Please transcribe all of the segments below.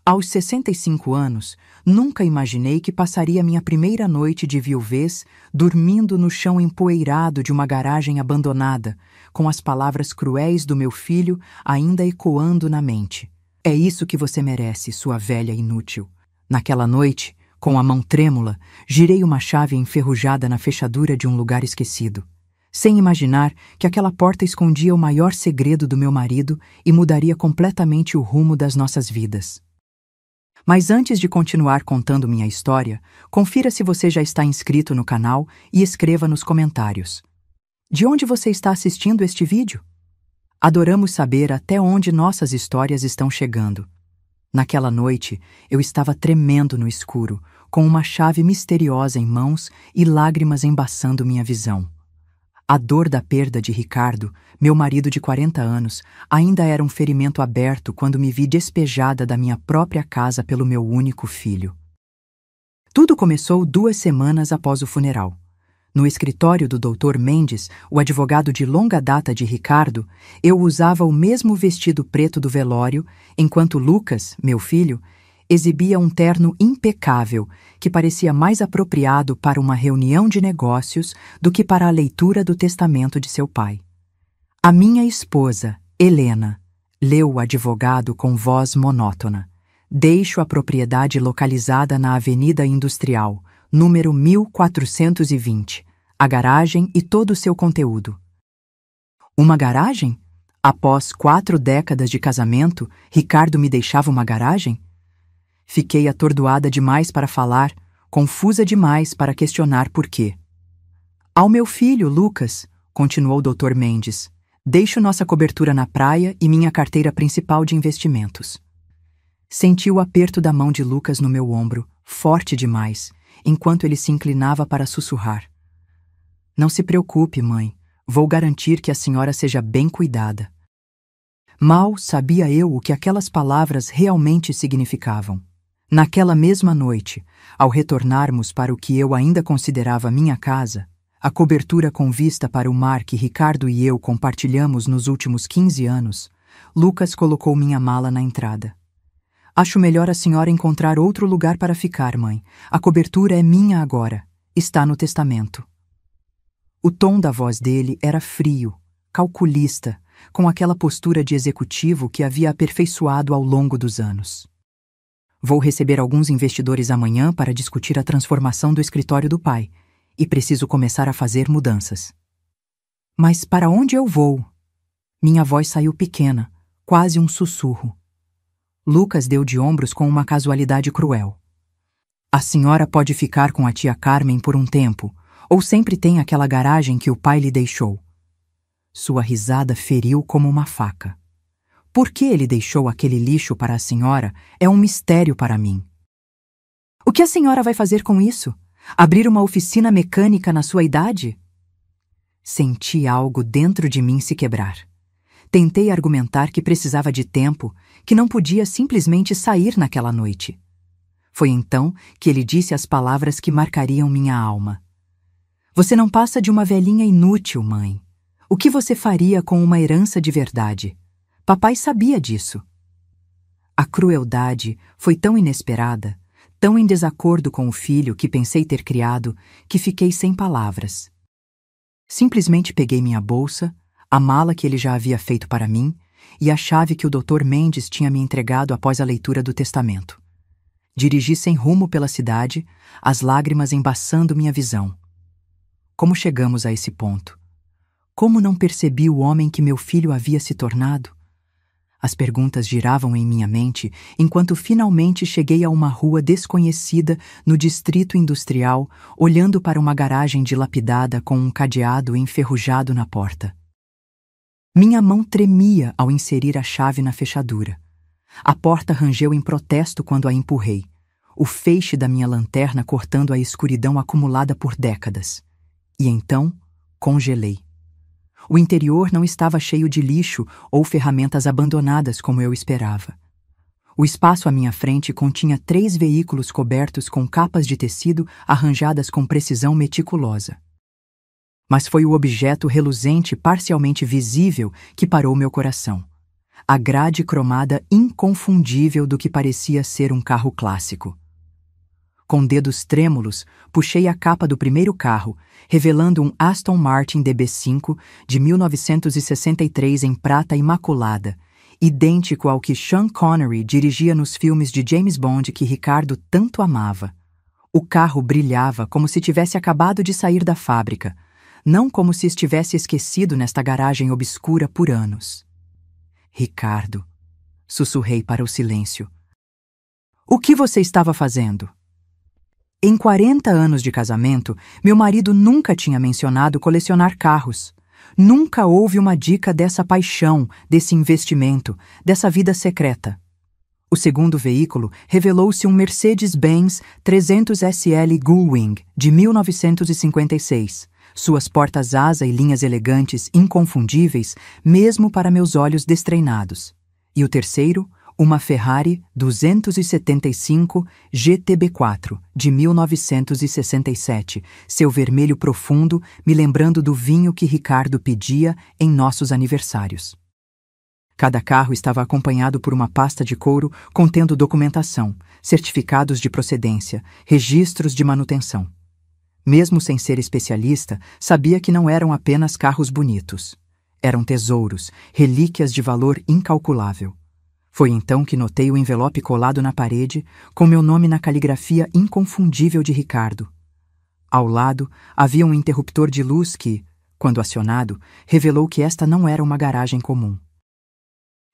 Aos 65 anos, nunca imaginei que passaria minha primeira noite de viuvez dormindo no chão empoeirado de uma garagem abandonada, com as palavras cruéis do meu filho ainda ecoando na mente. É isso que você merece, sua velha inútil. Naquela noite, com a mão trêmula, girei uma chave enferrujada na fechadura de um lugar esquecido, sem imaginar que aquela porta escondia o maior segredo do meu marido e mudaria completamente o rumo das nossas vidas. Mas antes de continuar contando minha história, confira se você já está inscrito no canal e escreva nos comentários. De onde você está assistindo este vídeo? Adoramos saber até onde nossas histórias estão chegando. Naquela noite, eu estava tremendo no escuro, com uma chave misteriosa em mãos e lágrimas embaçando minha visão. A dor da perda de Ricardo, meu marido de 40 anos, ainda era um ferimento aberto quando me vi despejada da minha própria casa pelo meu único filho. Tudo começou 2 semanas após o funeral. No escritório do Dr. Mendes, o advogado de longa data de Ricardo, eu usava o mesmo vestido preto do velório, enquanto Lucas, meu filho, exibia um terno impecável que parecia mais apropriado para uma reunião de negócios do que para a leitura do testamento de seu pai. A minha esposa, Helena, leu o advogado com voz monótona. Deixo a propriedade localizada na Avenida Industrial, número 1420, a garagem e todo o seu conteúdo. Uma garagem? Após 4 décadas de casamento, Ricardo me deixava uma garagem? Fiquei atordoada demais para falar, confusa demais para questionar por quê. Ao meu filho, Lucas, continuou o Dr. Mendes, deixo nossa cobertura na praia e minha carteira principal de investimentos. Senti o aperto da mão de Lucas no meu ombro, forte demais, enquanto ele se inclinava para sussurrar. Não se preocupe, mãe, vou garantir que a senhora seja bem cuidada. Mal sabia eu o que aquelas palavras realmente significavam. Naquela mesma noite, ao retornarmos para o que eu ainda considerava minha casa, a cobertura com vista para o mar que Ricardo e eu compartilhamos nos últimos 15 anos, Lucas colocou minha mala na entrada. Acho melhor a senhora encontrar outro lugar para ficar, mãe. A cobertura é minha agora. Está no testamento. O tom da voz dele era frio, calculista, com aquela postura de executivo que havia aperfeiçoado ao longo dos anos. Vou receber alguns investidores amanhã para discutir a transformação do escritório do pai, e preciso começar a fazer mudanças. Mas para onde eu vou? Minha voz saiu pequena, quase um sussurro. Lucas deu de ombros com uma casualidade cruel. A senhora pode ficar com a tia Carmen por um tempo, ou sempre tem aquela garagem que o pai lhe deixou. Sua risada feriu como uma faca. Por que ele deixou aquele lixo para a senhora é um mistério para mim. O que a senhora vai fazer com isso? Abrir uma oficina mecânica na sua idade? Senti algo dentro de mim se quebrar. Tentei argumentar que precisava de tempo, que não podia simplesmente sair naquela noite. Foi então que ele disse as palavras que marcariam minha alma. Você não passa de uma velhinha inútil, mãe. O que você faria com uma herança de verdade? Papai sabia disso. A crueldade foi tão inesperada, tão em desacordo com o filho que pensei ter criado, que fiquei sem palavras. Simplesmente peguei minha bolsa, a mala que ele já havia feito para mim e a chave que o Dr. Mendes tinha me entregado após a leitura do testamento. Dirigi sem rumo pela cidade, as lágrimas embaçando minha visão. Como chegamos a esse ponto? Como não percebi o homem que meu filho havia se tornado? As perguntas giravam em minha mente enquanto finalmente cheguei a uma rua desconhecida no distrito industrial, olhando para uma garagem dilapidada com um cadeado enferrujado na porta. Minha mão tremia ao inserir a chave na fechadura. A porta rangeu em protesto quando a empurrei, o feixe da minha lanterna cortando a escuridão acumulada por décadas. E então, congelei. O interior não estava cheio de lixo ou ferramentas abandonadas como eu esperava. O espaço à minha frente continha 3 veículos cobertos com capas de tecido arranjadas com precisão meticulosa. Mas foi o objeto reluzente parcialmente visível que parou meu coração. a grade cromada inconfundível do que parecia ser um carro clássico. Com dedos trêmulos, puxei a capa do primeiro carro, revelando um Aston Martin DB5 de 1963 em prata imaculada, idêntico ao que Sean Connery dirigia nos filmes de James Bond que Ricardo tanto amava. O carro brilhava como se tivesse acabado de sair da fábrica, não como se estivesse esquecido nesta garagem obscura por anos. Ricardo, sussurrei para o silêncio. O que você estava fazendo? Em 40 anos de casamento, meu marido nunca tinha mencionado colecionar carros. Nunca houve uma dica dessa paixão, desse investimento, dessa vida secreta. O segundo veículo revelou-se um Mercedes-Benz 300 SL Gullwing, de 1956. Suas portas-asa e linhas elegantes inconfundíveis, mesmo para meus olhos destreinados. E o terceiro, uma Ferrari 275 GTB4, de 1967, seu vermelho profundo me lembrando do vinho que Ricardo pedia em nossos aniversários. Cada carro estava acompanhado por uma pasta de couro contendo documentação, certificados de procedência, registros de manutenção. Mesmo sem ser especialista, sabia que não eram apenas carros bonitos. Eram tesouros, relíquias de valor incalculável. Foi então que notei o envelope colado na parede, com meu nome na caligrafia inconfundível de Ricardo. Ao lado, havia um interruptor de luz que, quando acionado, revelou que esta não era uma garagem comum.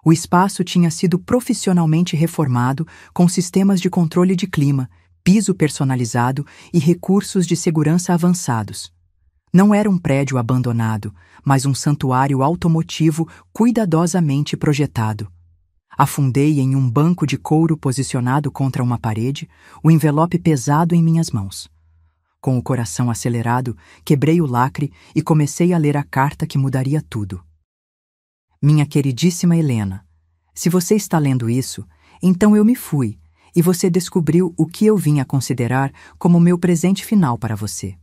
O espaço tinha sido profissionalmente reformado com sistemas de controle de clima, piso personalizado e recursos de segurança avançados. Não era um prédio abandonado, mas um santuário automotivo cuidadosamente projetado. Afundei em um banco de couro posicionado contra uma parede, o envelope pesado em minhas mãos. Com o coração acelerado, quebrei o lacre e comecei a ler a carta que mudaria tudo. Minha queridíssima Helena, se você está lendo isso, então eu me fui, e você descobriu o que eu vim a considerar como meu presente final para você.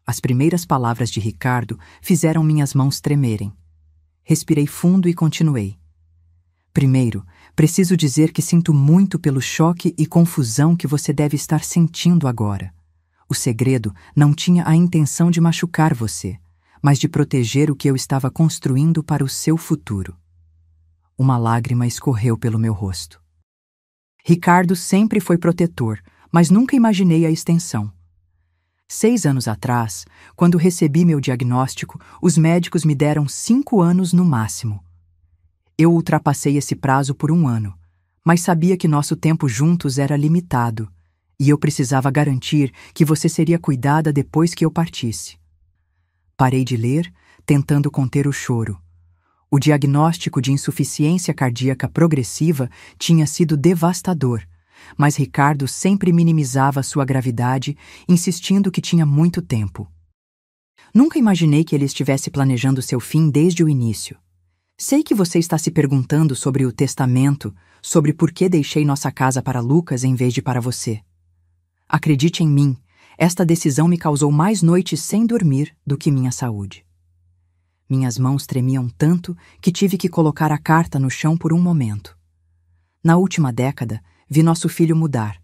As primeiras palavras de Ricardo fizeram minhas mãos tremerem. Respirei fundo e continuei. Primeiro, preciso dizer que sinto muito pelo choque e confusão que você deve estar sentindo agora. O segredo não tinha a intenção de machucar você, mas de proteger o que eu estava construindo para o seu futuro. Uma lágrima escorreu pelo meu rosto. Ricardo sempre foi protetor, mas nunca imaginei a extensão. 6 anos atrás, quando recebi meu diagnóstico, os médicos me deram 5 anos no máximo. Eu ultrapassei esse prazo por 1 ano, mas sabia que nosso tempo juntos era limitado, e eu precisava garantir que você seria cuidada depois que eu partisse. Parei de ler, tentando conter o choro. O diagnóstico de insuficiência cardíaca progressiva tinha sido devastador, mas Ricardo sempre minimizava sua gravidade, insistindo que tinha muito tempo. Nunca imaginei que ele estivesse planejando seu fim desde o início. Sei que você está se perguntando sobre o testamento, sobre por que deixei nossa casa para Lucas em vez de para você. Acredite em mim, esta decisão me causou mais noites sem dormir do que minha saúde. Minhas mãos tremiam tanto que tive que colocar a carta no chão por um momento. Na última década, vi nosso filho mudar.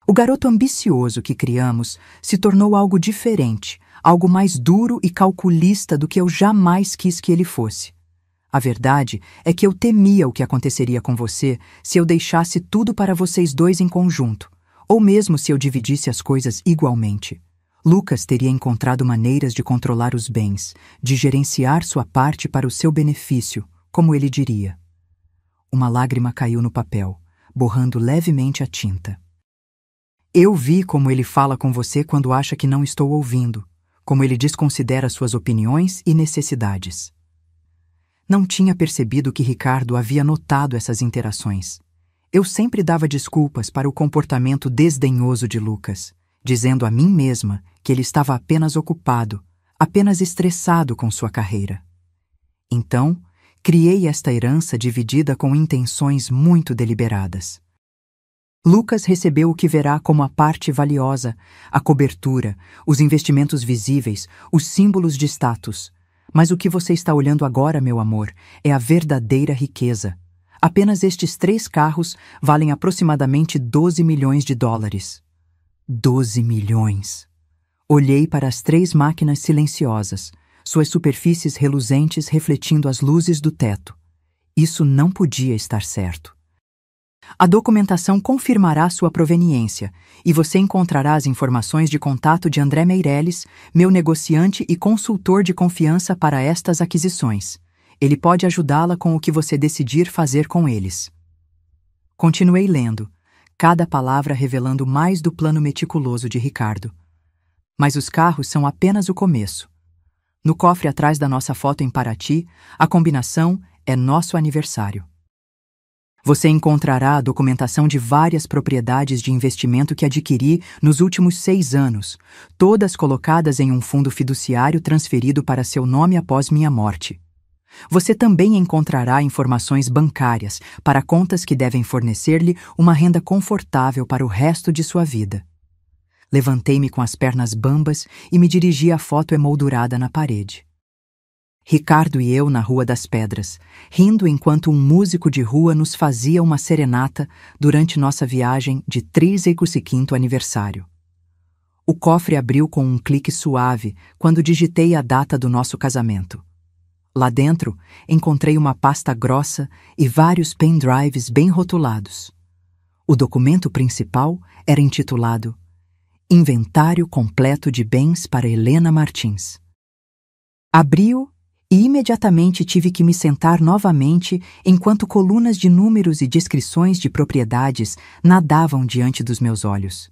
O garoto ambicioso que criamos se tornou algo diferente, algo mais duro e calculista do que eu jamais quis que ele fosse. A verdade é que eu temia o que aconteceria com você se eu deixasse tudo para vocês dois em conjunto, ou mesmo se eu dividisse as coisas igualmente. Lucas teria encontrado maneiras de controlar os bens, de gerenciar sua parte para o seu benefício, como ele diria. Uma lágrima caiu no papel, borrando levemente a tinta. Eu vi como ele fala com você quando acha que não estou ouvindo, como ele desconsidera suas opiniões e necessidades. Não tinha percebido que Ricardo havia notado essas interações. Eu sempre dava desculpas para o comportamento desdenhoso de Lucas, dizendo a mim mesma que ele estava apenas ocupado, apenas estressado com sua carreira. Então, criei esta herança dividida com intenções muito deliberadas. Lucas recebeu o que verá como a parte valiosa, a cobertura, os investimentos visíveis, os símbolos de status, Mas o que você está olhando agora, meu amor, é a verdadeira riqueza. Apenas estes 3 carros valem aproximadamente 12 milhões de dólares. 12 milhões. Olhei para as 3 máquinas silenciosas, suas superfícies reluzentes refletindo as luzes do teto. Isso não podia estar certo. A documentação confirmará sua proveniência e você encontrará as informações de contato de André Meirelles, meu negociante e consultor de confiança para estas aquisições. Ele pode ajudá-la com o que você decidir fazer com eles. Continuei lendo, cada palavra revelando mais do plano meticuloso de Ricardo. Mas os carros são apenas o começo. No cofre atrás da nossa foto em Paraty, a combinação é nosso aniversário. Você encontrará a documentação de várias propriedades de investimento que adquiri nos últimos 6 anos, todas colocadas em um fundo fiduciário transferido para seu nome após minha morte. Você também encontrará informações bancárias para contas que devem fornecer-lhe uma renda confortável para o resto de sua vida. Levantei-me com as pernas bambas e me dirigi à foto emoldurada na parede. Ricardo e eu na Rua das Pedras, rindo enquanto um músico de rua nos fazia uma serenata durante nossa viagem de 35º aniversário. O cofre abriu com um clique suave quando digitei a data do nosso casamento. Lá dentro, encontrei uma pasta grossa e vários pendrives bem rotulados. O documento principal era intitulado Inventário completo de bens para Helena Martins. Abri-o e imediatamente tive que me sentar novamente enquanto colunas de números e descrições de propriedades nadavam diante dos meus olhos.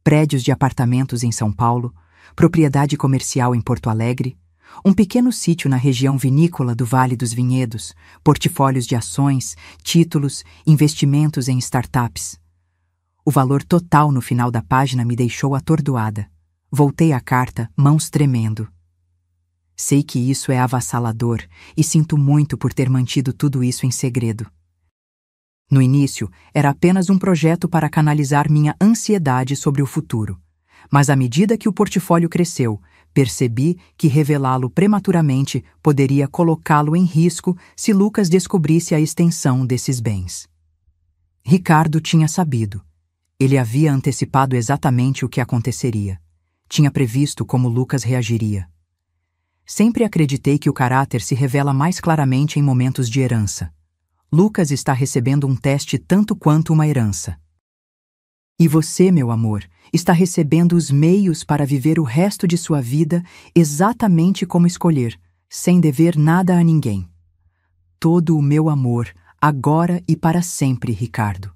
Prédios de apartamentos em São Paulo, propriedade comercial em Porto Alegre, um pequeno sítio na região vinícola do Vale dos Vinhedos, portfólios de ações, títulos, investimentos em startups. O valor total no final da página me deixou atordoada. Voltei à carta, mãos tremendo. Sei que isso é avassalador e sinto muito por ter mantido tudo isso em segredo. No início, era apenas um projeto para canalizar minha ansiedade sobre o futuro. Mas à medida que o portfólio cresceu, percebi que revelá-lo prematuramente poderia colocá-lo em risco se Lucas descobrisse a extensão desses bens. Ricardo tinha sabido. Ele havia antecipado exatamente o que aconteceria. Tinha previsto como Lucas reagiria. Sempre acreditei que o caráter se revela mais claramente em momentos de herança. Lucas está recebendo um teste tanto quanto uma herança. E você, meu amor, está recebendo os meios para viver o resto de sua vida exatamente como escolher, sem dever nada a ninguém. Todo o meu amor, agora e para sempre, Ricardo.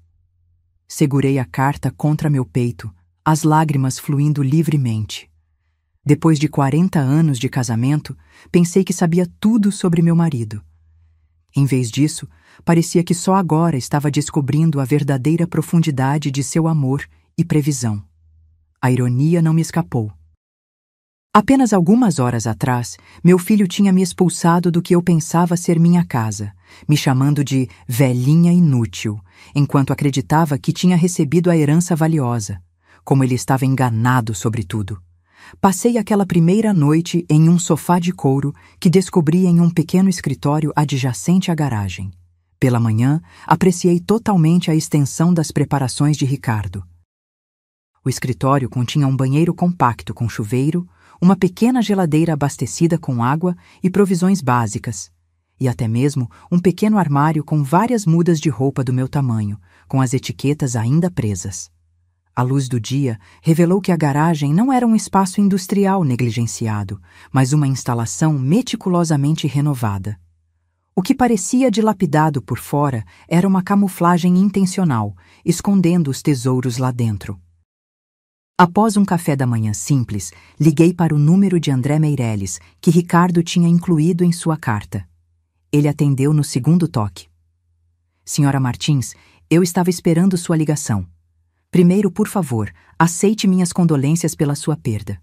Segurei a carta contra meu peito, as lágrimas fluindo livremente. Depois de 40 anos de casamento, pensei que sabia tudo sobre meu marido. Em vez disso, parecia que só agora estava descobrindo a verdadeira profundidade de seu amor e previsão. A ironia não me escapou. Apenas algumas horas atrás, meu filho tinha me expulsado do que eu pensava ser minha casa, me chamando de velhinha inútil, enquanto acreditava que tinha recebido a herança valiosa, como ele estava enganado sobre tudo. Passei aquela primeira noite em um sofá de couro que descobri em um pequeno escritório adjacente à garagem. Pela manhã, apreciei totalmente a extensão das preparações de Ricardo. O escritório continha um banheiro compacto com chuveiro, uma pequena geladeira abastecida com água e provisões básicas, e até mesmo um pequeno armário com várias mudas de roupa do meu tamanho, com as etiquetas ainda presas. A luz do dia revelou que a garagem não era um espaço industrial negligenciado, mas uma instalação meticulosamente renovada. O que parecia dilapidado por fora era uma camuflagem intencional, escondendo os tesouros lá dentro. Após um café da manhã simples, liguei para o número de André Meirelles, que Ricardo tinha incluído em sua carta. Ele atendeu no segundo toque. Senhora Martins, eu estava esperando sua ligação. Primeiro, por favor, aceite minhas condolências pela sua perda.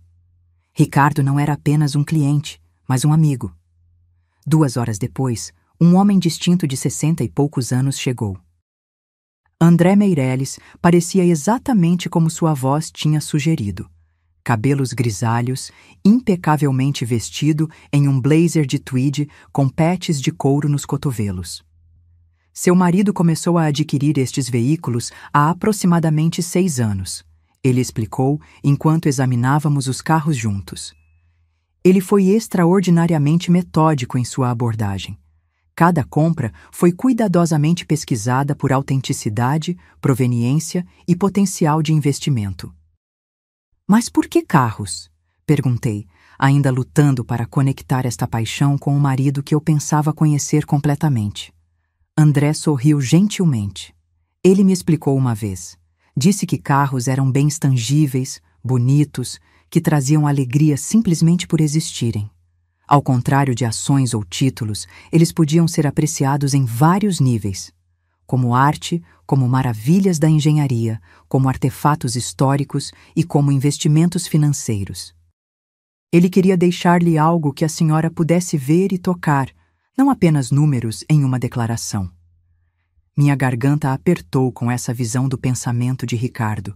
Ricardo não era apenas um cliente, mas um amigo. 2 horas depois, um homem distinto de 60 e poucos anos chegou. André Meirelles parecia exatamente como sua voz tinha sugerido. cabelos grisalhos, impecavelmente vestido em um blazer de tweed com patches de couro nos cotovelos. Seu marido começou a adquirir estes veículos há aproximadamente 6 anos. Ele explicou enquanto examinávamos os carros juntos. Ele foi extraordinariamente metódico em sua abordagem. Cada compra foi cuidadosamente pesquisada por autenticidade, proveniência e potencial de investimento. Mas por que carros? Perguntei, ainda lutando para conectar esta paixão com o marido que eu pensava conhecer completamente. André sorriu gentilmente. Ele me explicou uma vez. Disse que carros eram bens tangíveis, bonitos, que traziam alegria simplesmente por existirem. Ao contrário de ações ou títulos, eles podiam ser apreciados em vários níveis, como arte, como maravilhas da engenharia, como artefatos históricos e como investimentos financeiros. Ele queria deixar-lhe algo que a senhora pudesse ver e tocar, não apenas números em uma declaração. Minha garganta apertou com essa visão do pensamento de Ricardo.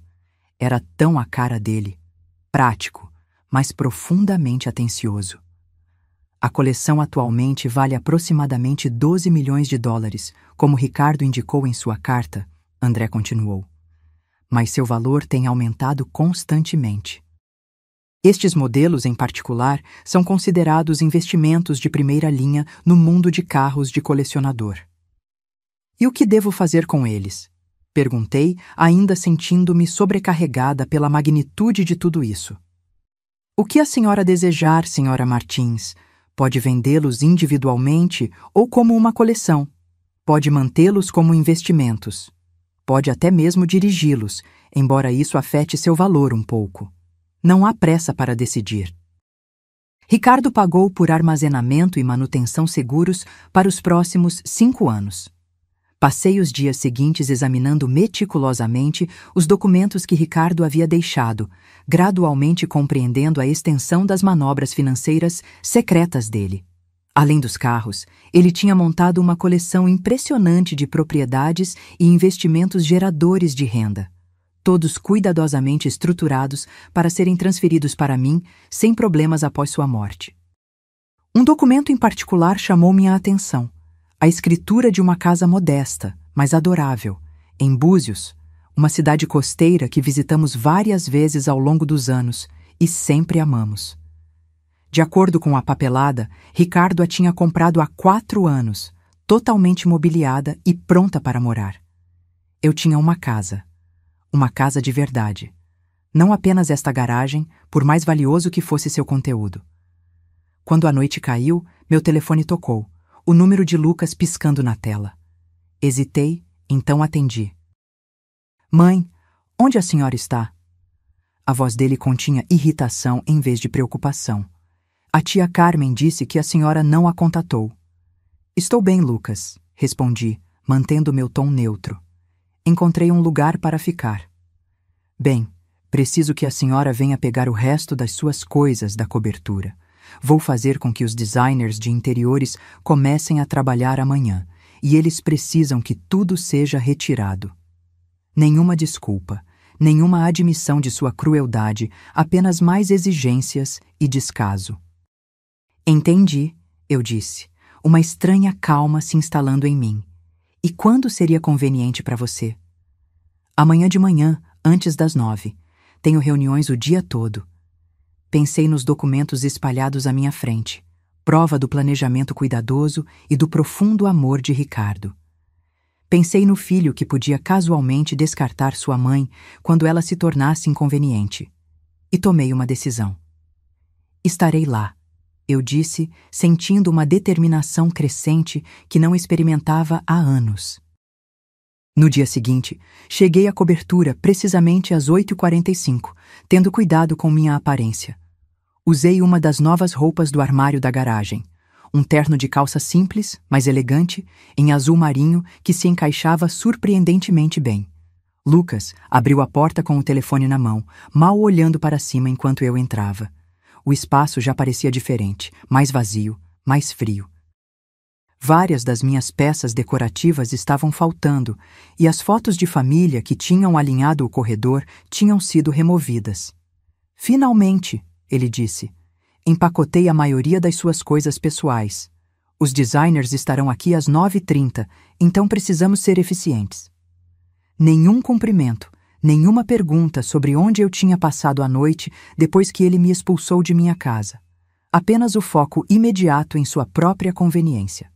Era tão a cara dele, prático, mas profundamente atencioso. A coleção atualmente vale aproximadamente 12 milhões de dólares, como Ricardo indicou em sua carta, André continuou. Mas seu valor tem aumentado constantemente. Estes modelos, em particular, são considerados investimentos de primeira linha no mundo de carros de colecionador. E o que devo fazer com eles? Perguntei, ainda sentindo-me sobrecarregada pela magnitude de tudo isso. O que a senhora desejar, senhora Martins? Pode vendê-los individualmente ou como uma coleção. Pode mantê-los como investimentos. Pode até mesmo dirigi-los, embora isso afete seu valor um pouco. Não há pressa para decidir. Ricardo pagou por armazenamento e manutenção seguros para os próximos 5 anos. Passei os dias seguintes examinando meticulosamente os documentos que Ricardo havia deixado, gradualmente compreendendo a extensão das manobras financeiras secretas dele. Além dos carros, ele tinha montado uma coleção impressionante de propriedades e investimentos geradores de renda, todos cuidadosamente estruturados para serem transferidos para mim sem problemas após sua morte. Um documento em particular chamou minha atenção. A escritura de uma casa modesta, mas adorável, em Búzios, uma cidade costeira que visitamos várias vezes ao longo dos anos e sempre amamos. De acordo com a papelada, Ricardo a tinha comprado há 4 anos, totalmente mobiliada e pronta para morar. Eu tinha uma casa de verdade. Não apenas esta garagem, por mais valioso que fosse seu conteúdo. Quando a noite caiu, meu telefone tocou. O número de Lucas piscando na tela. Hesitei, então atendi. Mãe, onde a senhora está? A voz dele continha irritação em vez de preocupação. A tia Carmen disse que a senhora não a contatou. Estou bem, Lucas, respondi, mantendo meu tom neutro. Encontrei um lugar para ficar. Bem, preciso que a senhora venha pegar o resto das suas coisas da cobertura. Vou fazer com que os designers de interiores comecem a trabalhar amanhã, e eles precisam que tudo seja retirado. Nenhuma desculpa, nenhuma admissão de sua crueldade, apenas mais exigências e descaso. Entendi, eu disse, uma estranha calma se instalando em mim. E quando seria conveniente para você? Amanhã de manhã, antes das 9. Tenho reuniões o dia todo. Pensei nos documentos espalhados à minha frente, prova do planejamento cuidadoso e do profundo amor de Ricardo. Pensei no filho que podia casualmente descartar sua mãe quando ela se tornasse inconveniente. E tomei uma decisão. Estarei lá, eu disse, sentindo uma determinação crescente que não experimentava há anos. No dia seguinte, cheguei à cobertura precisamente às 8h45, tendo cuidado com minha aparência. Usei uma das novas roupas do armário da garagem, um terno de calça simples, mas elegante, em azul marinho que se encaixava surpreendentemente bem. Lucas abriu a porta com o telefone na mão, mal olhando para cima enquanto eu entrava. O espaço já parecia diferente, mais vazio, mais frio. Várias das minhas peças decorativas estavam faltando e as fotos de família que tinham alinhado o corredor tinham sido removidas. Finalmente, ele disse. Empacotei a maioria das suas coisas pessoais. Os designers estarão aqui às 9h30, então precisamos ser eficientes. Nenhum cumprimento, nenhuma pergunta sobre onde eu tinha passado a noite depois que ele me expulsou de minha casa. Apenas o foco imediato em sua própria conveniência.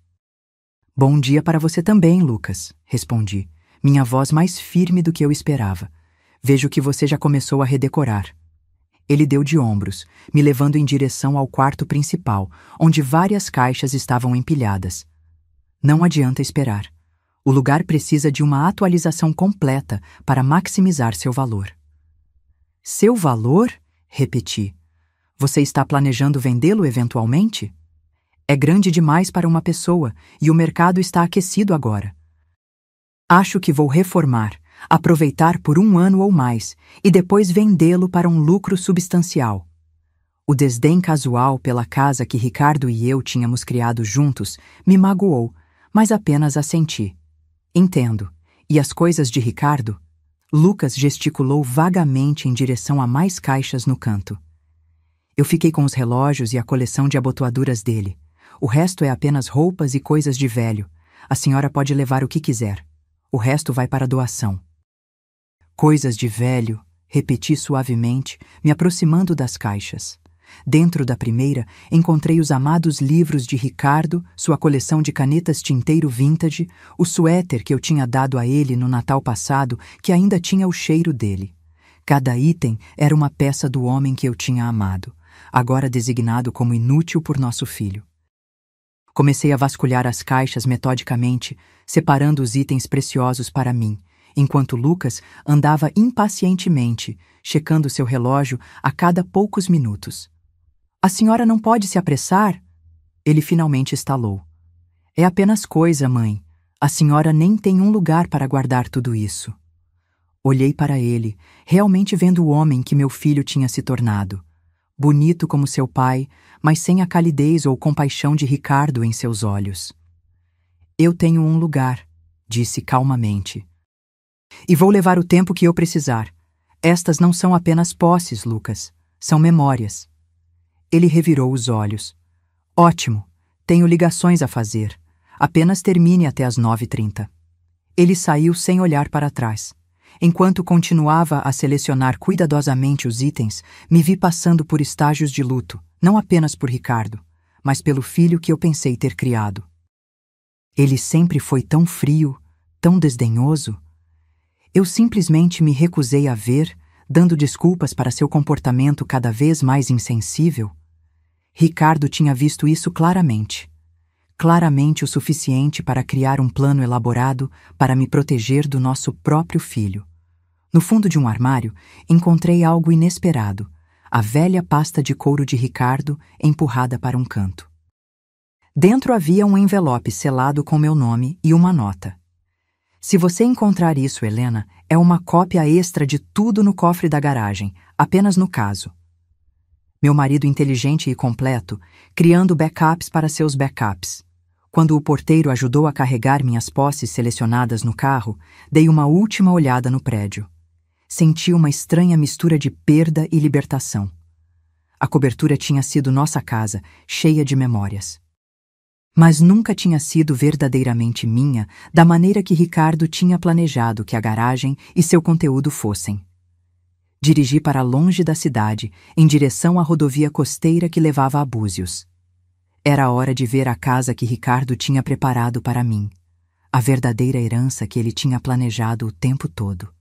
Bom dia para você também, Lucas, respondi, minha voz mais firme do que eu esperava. Vejo que você já começou a redecorar. Ele deu de ombros, me levando em direção ao quarto principal, onde várias caixas estavam empilhadas. Não adianta esperar. O lugar precisa de uma atualização completa para maximizar seu valor. Seu valor? Repeti. Você está planejando vendê-lo eventualmente? É grande demais para uma pessoa e o mercado está aquecido agora. Acho que vou reformar, aproveitar por 1 ano ou mais e depois vendê-lo para um lucro substancial. O desdém casual pela casa que Ricardo e eu tínhamos criado juntos me magoou, mas apenas assenti. Entendo. E as coisas de Ricardo? Lucas gesticulou vagamente em direção a mais caixas no canto. Eu fiquei com os relógios e a coleção de abotoaduras dele. O resto é apenas roupas e coisas de velho. A senhora pode levar o que quiser. O resto vai para doação. Coisas de velho, repeti suavemente, me aproximando das caixas. Dentro da primeira, encontrei os amados livros de Ricardo, sua coleção de canetas tinteiro vintage, o suéter que eu tinha dado a ele no Natal passado, que ainda tinha o cheiro dele. Cada item era uma peça do homem que eu tinha amado, agora designado como inútil por nosso filho. Comecei a vasculhar as caixas metodicamente, separando os itens preciosos para mim, enquanto Lucas andava impacientemente, checando seu relógio a cada poucos minutos. A senhora não pode se apressar? Ele finalmente estalou. É apenas coisa, mãe. A senhora nem tem um lugar para guardar tudo isso. Olhei para ele, realmente vendo o homem que meu filho tinha se tornado. Bonito como seu pai, mas sem a calidez ou compaixão de Ricardo em seus olhos. Eu tenho um lugar, disse calmamente. E vou levar o tempo que eu precisar. Estas não são apenas posses, Lucas. São memórias. Ele revirou os olhos. Ótimo. Tenho ligações a fazer. Apenas termine até às 9h30. Ele saiu sem olhar para trás. Enquanto continuava a selecionar cuidadosamente os itens, me vi passando por estágios de luto, não apenas por Ricardo, mas pelo filho que eu pensei ter criado. Ele sempre foi tão frio, tão desdenhoso. Eu simplesmente me recusei a ver, dando desculpas para seu comportamento cada vez mais insensível. Ricardo tinha visto isso claramente. Claramente o suficiente para criar um plano elaborado para me proteger do nosso próprio filho. No fundo de um armário, encontrei algo inesperado, a velha pasta de couro de Ricardo empurrada para um canto. Dentro havia um envelope selado com meu nome e uma nota. Se você encontrar isso, Helena, é uma cópia extra de tudo no cofre da garagem, apenas no caso. Meu marido inteligente e completo, criando backups para seus backups. Quando o porteiro ajudou a carregar minhas posses selecionadas no carro, dei uma última olhada no prédio. Senti uma estranha mistura de perda e libertação. A cobertura tinha sido nossa casa, cheia de memórias. Mas nunca tinha sido verdadeiramente minha da maneira que Ricardo tinha planejado que a garagem e seu conteúdo fossem. Dirigi para longe da cidade, em direção à rodovia costeira que levava a Búzios. Era a hora de ver a casa que Ricardo tinha preparado para mim, a verdadeira herança que ele tinha planejado o tempo todo.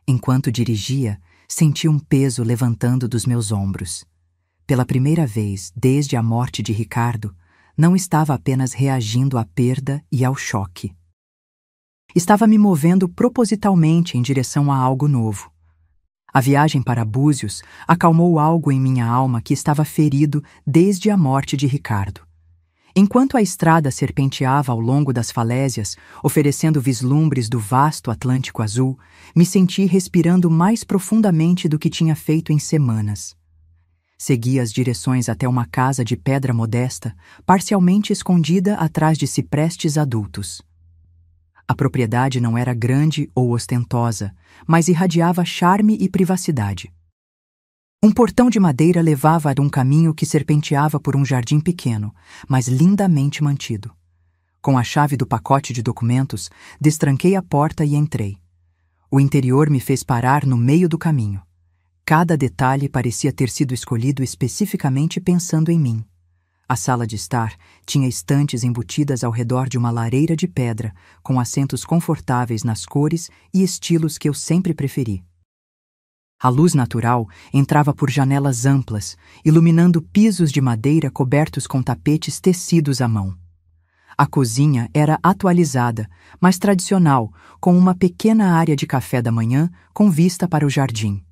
Enquanto dirigia, senti um peso levantando dos meus ombros. Pela primeira vez desde a morte de Ricardo, não estava apenas reagindo à perda e ao choque. Estava me movendo propositalmente em direção a algo novo. A viagem para Búzios acalmou algo em minha alma que estava ferido desde a morte de Ricardo. Enquanto a estrada serpenteava ao longo das falésias, oferecendo vislumbres do vasto Atlântico Azul, me senti respirando mais profundamente do que tinha feito em semanas. Segui as direções até uma casa de pedra modesta, parcialmente escondida atrás de ciprestes adultos. A propriedade não era grande ou ostentosa, mas irradiava charme e privacidade. Um portão de madeira levava a um caminho que serpenteava por um jardim pequeno, mas lindamente mantido. Com a chave do pacote de documentos, destranquei a porta e entrei. O interior me fez parar no meio do caminho. Cada detalhe parecia ter sido escolhido especificamente pensando em mim. A sala de estar tinha estantes embutidas ao redor de uma lareira de pedra, com assentos confortáveis nas cores e estilos que eu sempre preferi. A luz natural entrava por janelas amplas, iluminando pisos de madeira cobertos com tapetes tecidos à mão. A cozinha era atualizada, mas tradicional, com uma pequena área de café da manhã com vista para o jardim.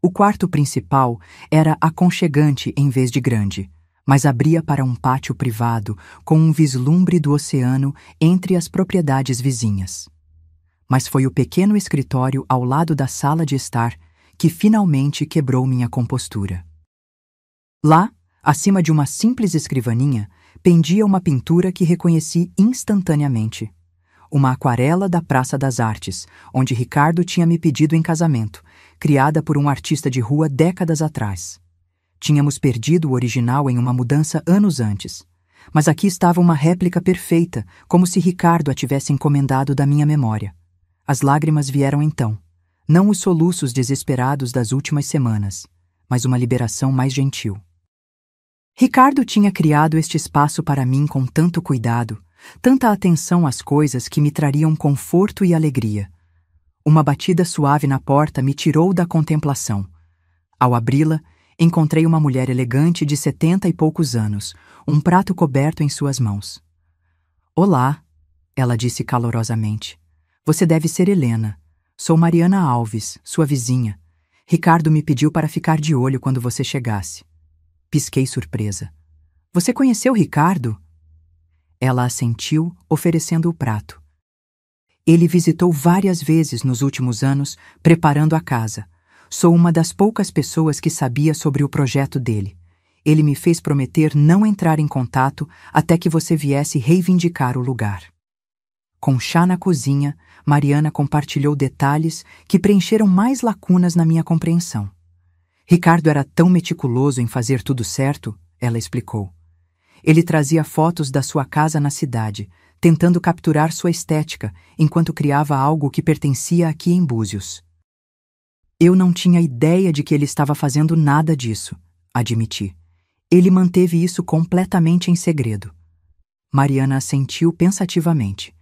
O quarto principal era aconchegante em vez de grande, mas abria para um pátio privado com um vislumbre do oceano entre as propriedades vizinhas. Mas foi o pequeno escritório ao lado da sala de estar que finalmente quebrou minha compostura. Lá, acima de uma simples escrivaninha, pendia uma pintura que reconheci instantaneamente. Uma aquarela da Praça das Artes, onde Ricardo tinha me pedido em casamento, criada por um artista de rua décadas atrás. Tínhamos perdido o original em uma mudança anos antes, mas aqui estava uma réplica perfeita, como se Ricardo a tivesse encomendado da minha memória. As lágrimas vieram então, não os soluços desesperados das últimas semanas, mas uma liberação mais gentil. Ricardo tinha criado este espaço para mim com tanto cuidado, tanta atenção às coisas que me trariam conforto e alegria. Uma batida suave na porta me tirou da contemplação. Ao abri-la, encontrei uma mulher elegante de 70 e poucos anos, um prato coberto em suas mãos. "Olá", ela disse calorosamente. "Você deve ser Helena. Sou Mariana Alves, sua vizinha. Ricardo me pediu para ficar de olho quando você chegasse." Pisquei surpresa. "Você conheceu Ricardo?" Ela assentiu, oferecendo o prato. "Ele visitou várias vezes nos últimos anos, preparando a casa. Sou uma das poucas pessoas que sabia sobre o projeto dele. Ele me fez prometer não entrar em contato até que você viesse reivindicar o lugar." Com chá na cozinha, Mariana compartilhou detalhes que preencheram mais lacunas na minha compreensão. Ricardo era tão meticuloso em fazer tudo certo, ela explicou. Ele trazia fotos da sua casa na cidade, tentando capturar sua estética, enquanto criava algo que pertencia aqui em Búzios. Eu não tinha ideia de que ele estava fazendo nada disso, admiti. Ele manteve isso completamente em segredo. Mariana assentiu pensativamente.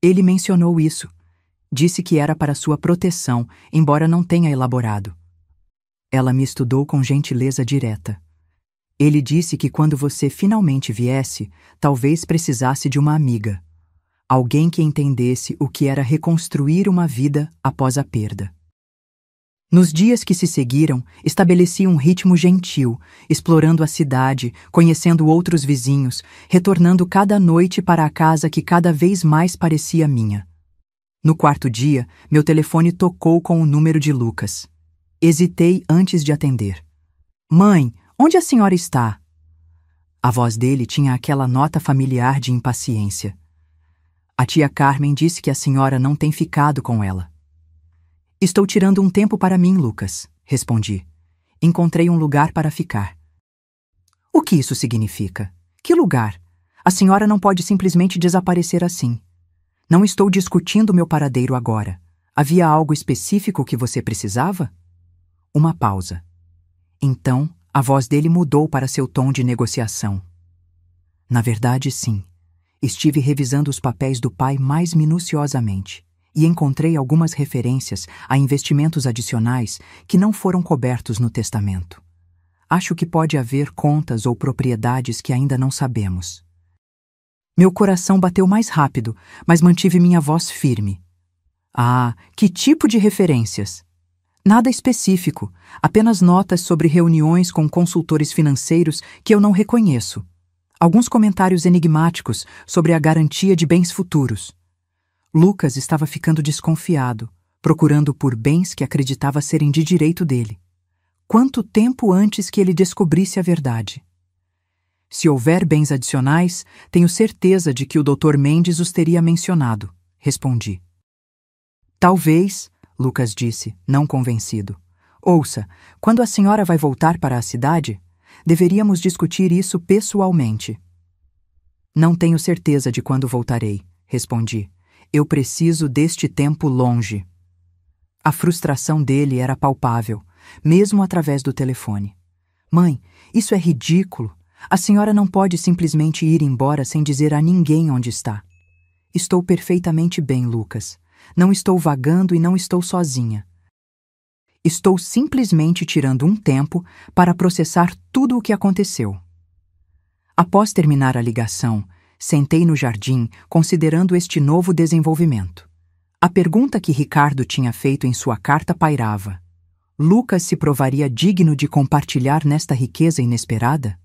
Ele mencionou isso. Disse que era para sua proteção, embora não tenha elaborado. Ela me estudou com gentileza direta. Ele disse que quando você finalmente viesse, talvez precisasse de uma amiga. Alguém que entendesse o que era reconstruir uma vida após a perda. Nos dias que se seguiram, estabeleci um ritmo gentil, explorando a cidade, conhecendo outros vizinhos, retornando cada noite para a casa que cada vez mais parecia minha. No quarto dia, meu telefone tocou com o número de Lucas. Hesitei antes de atender. "Mãe, onde a senhora está?" A voz dele tinha aquela nota familiar de impaciência. "A tia Carmen disse que a senhora não tem ficado com ela." "Estou tirando um tempo para mim, Lucas", respondi. "Encontrei um lugar para ficar." "O que isso significa? Que lugar? A senhora não pode simplesmente desaparecer assim. Não estou discutindo meu paradeiro agora. Havia algo específico que você precisava?" Uma pausa. Então, a voz dele mudou para seu tom de negociação. "Na verdade, sim. Estive revisando os papéis do pai mais minuciosamente e encontrei algumas referências a investimentos adicionais que não foram cobertos no testamento. Acho que pode haver contas ou propriedades que ainda não sabemos." Meu coração bateu mais rápido, mas mantive minha voz firme. "Ah, que tipo de referências?" "Nada específico, apenas notas sobre reuniões com consultores financeiros que eu não reconheço. Alguns comentários enigmáticos sobre a garantia de bens futuros." Lucas estava ficando desconfiado, procurando por bens que acreditava serem de direito dele. Quanto tempo antes que ele descobrisse a verdade? "Se houver bens adicionais, tenho certeza de que o Dr. Mendes os teria mencionado", respondi. "Talvez", Lucas disse, não convencido. Ouça, quando a senhora vai voltar para a cidade? Deveríamos discutir isso pessoalmente. Não tenho certeza de quando voltarei, respondi. Eu preciso deste tempo longe. A frustração dele era palpável, mesmo através do telefone. Mãe, isso é ridículo. A senhora não pode simplesmente ir embora sem dizer a ninguém onde está. Estou perfeitamente bem, Lucas. Não estou vagando e não estou sozinha. Estou simplesmente tirando um tempo para processar tudo o que aconteceu. Após terminar a ligação, sentei no jardim considerando este novo desenvolvimento. A pergunta que Ricardo tinha feito em sua carta pairava: Lucas se provaria digno de compartilhar nesta riqueza inesperada?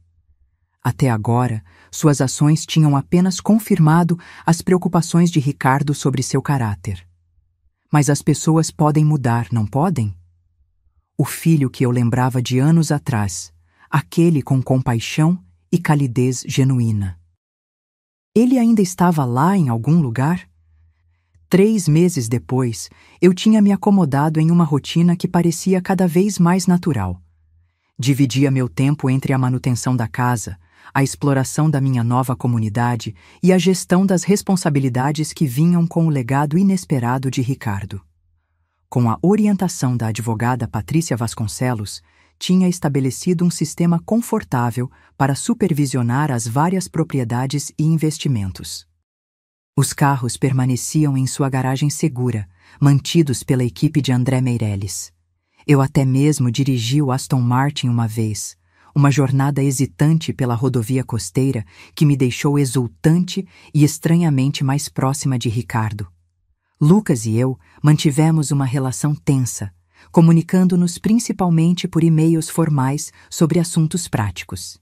Até agora, suas ações tinham apenas confirmado as preocupações de Ricardo sobre seu caráter. Mas as pessoas podem mudar, não podem? O filho que eu lembrava de anos atrás, aquele com compaixão e calidez genuína. Ele ainda estava lá em algum lugar? 3 meses depois, eu tinha me acomodado em uma rotina que parecia cada vez mais natural. Dividia meu tempo entre a manutenção da casa, a exploração da minha nova comunidade e a gestão das responsabilidades que vinham com o legado inesperado de Ricardo. Com a orientação da advogada Patrícia Vasconcelos, tinha estabelecido um sistema confortável para supervisionar as várias propriedades e investimentos. Os carros permaneciam em sua garagem segura, mantidos pela equipe de André Meirelles. Eu até mesmo dirigi o Aston Martin uma vez, uma jornada hesitante pela rodovia costeira que me deixou exultante e estranhamente mais próxima de Ricardo. Lucas e eu mantivemos uma relação tensa, comunicando-nos principalmente por e-mails formais sobre assuntos práticos.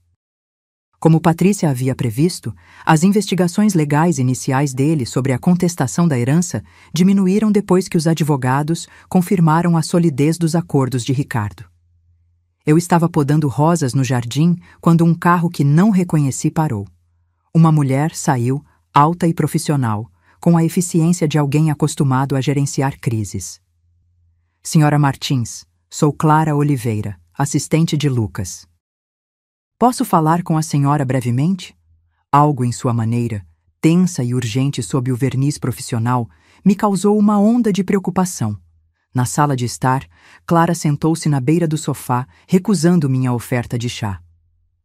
Como Patrícia havia previsto, as investigações legais iniciais dele sobre a contestação da herança diminuíram depois que os advogados confirmaram a solidez dos acordos de Ricardo. Eu estava podando rosas no jardim quando um carro que não reconheci parou. Uma mulher saiu, alta e profissional, com a eficiência de alguém acostumado a gerenciar crises. Senhora Martins, sou Clara Oliveira, assistente de Lucas. Posso falar com a senhora brevemente? Algo em sua maneira, tensa e urgente sob o verniz profissional, me causou uma onda de preocupação. Na sala de estar, Clara sentou-se na beira do sofá, recusando minha oferta de chá.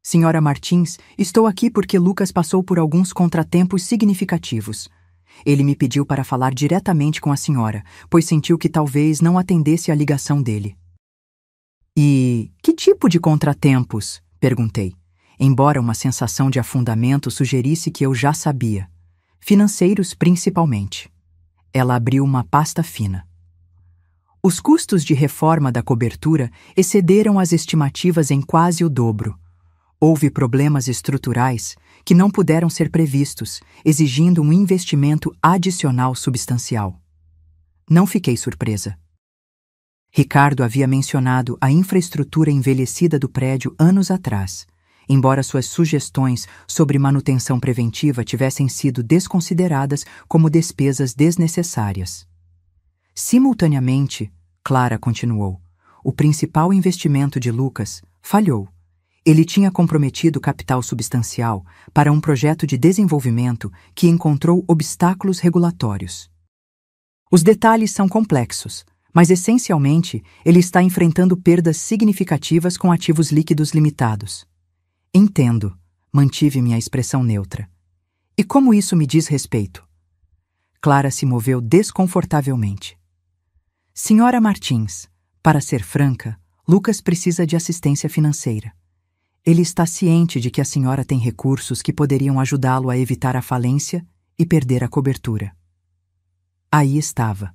Senhora Martins, estou aqui porque Lucas passou por alguns contratempos significativos. Ele me pediu para falar diretamente com a senhora, pois sentiu que talvez não atendesse à ligação dele. E que tipo de contratempos? Perguntei, embora uma sensação de afundamento sugerisse que eu já sabia. Financeiros, principalmente. Ela abriu uma pasta fina. Os custos de reforma da cobertura excederam as estimativas em quase o dobro. Houve problemas estruturais que não puderam ser previstos, exigindo um investimento adicional substancial. Não fiquei surpresa. Ricardo havia mencionado a infraestrutura envelhecida do prédio anos atrás, embora suas sugestões sobre manutenção preventiva tivessem sido desconsideradas como despesas desnecessárias. Simultaneamente, Clara continuou, o principal investimento de Lucas falhou. Ele tinha comprometido capital substancial para um projeto de desenvolvimento que encontrou obstáculos regulatórios. Os detalhes são complexos, mas essencialmente ele está enfrentando perdas significativas com ativos líquidos limitados. Entendo, mantive minha expressão neutra. E como isso me diz respeito? Clara se moveu desconfortavelmente. Senhora Martins, para ser franca, Lucas precisa de assistência financeira. Ele está ciente de que a senhora tem recursos que poderiam ajudá-lo a evitar a falência e perder a cobertura. Aí estava,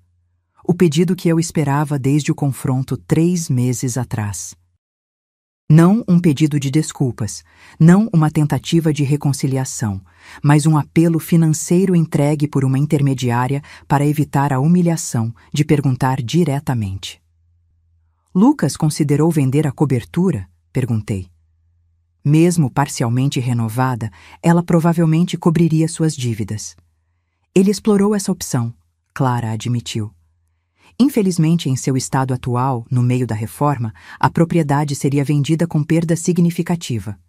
o pedido que eu esperava desde o confronto 3 meses atrás. Não um pedido de desculpas, não uma tentativa de reconciliação, mas um apelo financeiro entregue por uma intermediária para evitar a humilhação de perguntar diretamente. Lucas considerou vender a cobertura? Perguntei. Mesmo parcialmente renovada, ela provavelmente cobriria suas dívidas. Ele explorou essa opção, Clara admitiu. Infelizmente, em seu estado atual, no meio da reforma, a propriedade seria vendida com perda significativa.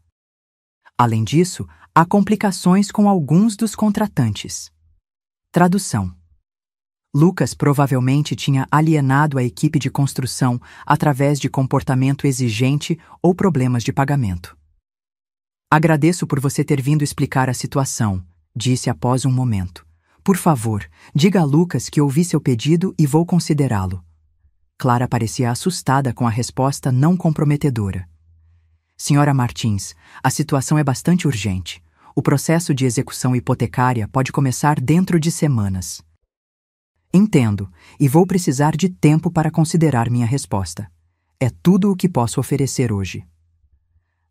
Além disso, há complicações com alguns dos contratantes. Tradução. Lucas provavelmente tinha alienado a equipe de construção através de comportamento exigente ou problemas de pagamento. Agradeço por você ter vindo explicar a situação, disse após um momento. Por favor, diga a Lucas que ouvi seu pedido e vou considerá-lo. Clara parecia assustada com a resposta não comprometedora. Senhora Martins, a situação é bastante urgente. O processo de execução hipotecária pode começar dentro de semanas. Entendo, e vou precisar de tempo para considerar minha resposta. É tudo o que posso oferecer hoje.